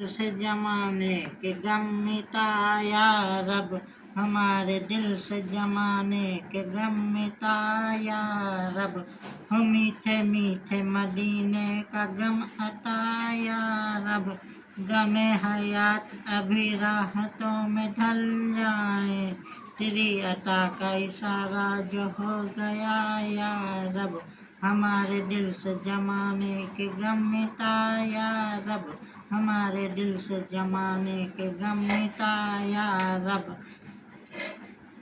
سے جمانے کے غم مٹا یا رب، ہمارے دل سے زمانے کے غم مٹا یا رب، ہو میٹھے میٹھے مدینے کا غم ہٹا یا رب، غم حیات ابھی راحتوں میں ڈھل جائیں، تیری عطا کا اشارہ جو ہو گیا یا رب، ہمارے دل سے زمانے کے غم مٹا یا رب، ہمارے دل سے زمانے کے غم مٹا یا رب،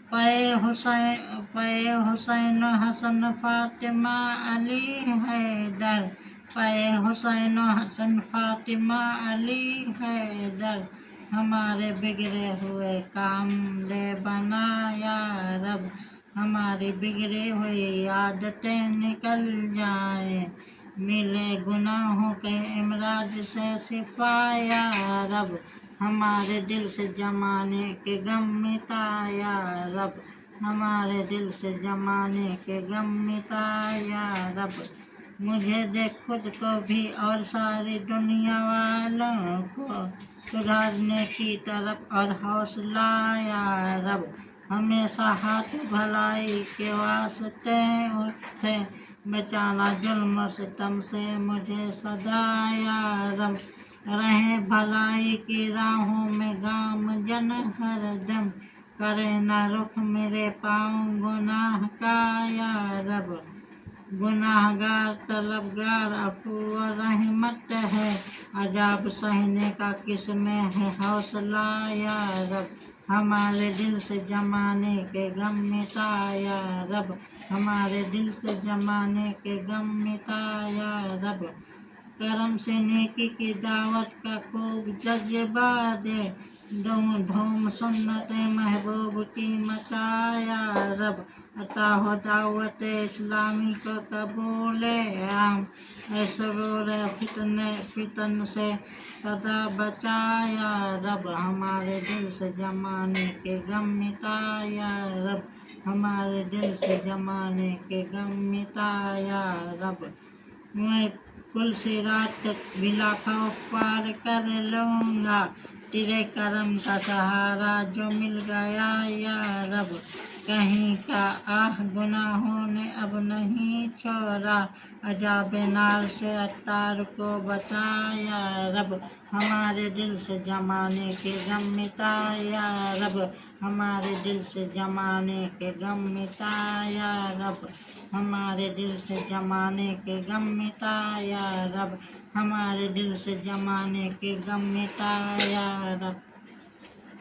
پے حسین و حسن فاطمہ علی حیدر، پے حسین و حسن فاطمہ علی حیدر، ہمارے بگڑے ہوئے کام دے بنا یا رب، ہماری بگڑی ہوئی عادتیں نکل جائیں، ملے گناہوں کے امراض سے شفا یا رب، ہمارے دل سے زمانے کے غم مٹا یا رب، ہمارے دل سے زمانے کے غم مٹا یا رب، مجھے دے خود کو بھی اور ساری دنیا والوں کو سدھارنے کی طرف اور حوصلہ یا رب، ہمیشہ ہاتھ بھلائی کے واسطے اٹھے، بچانا ظلم و ستم سے مجھے سدا یا رب، رہے بھلائی کی راہوں میں گامزن ہر دم، کرے نہ رخ میرے پاؤں گناہ کا یا رب، گناہ گار طلبگار عفو و رحمت ہے، عذاب سہنے کا کس میں ہے حوصلہ یا رب، ہمارے دل سے زمانے کے غم مٹا یا رب، ہمارے دل سے زمانے کے غم مٹا یا رب، کرم سے نیکی کی دعوت کا خوب جذبہ دے، دھوم سنت محبوب کی مچا یا رب، عطا ہو دعوت اسلامی کو قبول عام، اے سرور فتن سے سدا بچا یا رب، ہمارے دل سے زمانے کے غم مٹا یا رب، ہمارے دل سے زمانے کے غم مٹا یا رب، میں کل صراط بلا خوف پار کر لوں گا، تیرے کرم کا سہارا جو مل گیا یا رب، کہیں کا آہ گناہوں نے اب نہیں چھوڑا، عذاب نار سے عطار کو بچا یا رب، ہمارے دل سے زمانے کے غم مٹا یا رب، ہمارے دل سے زمانے کے غم مٹا یا رب، ہمارے دل سے زمانے کے غم مٹا یا رب، ہمارے دل سے زمانے کے غم مٹا یا رب۔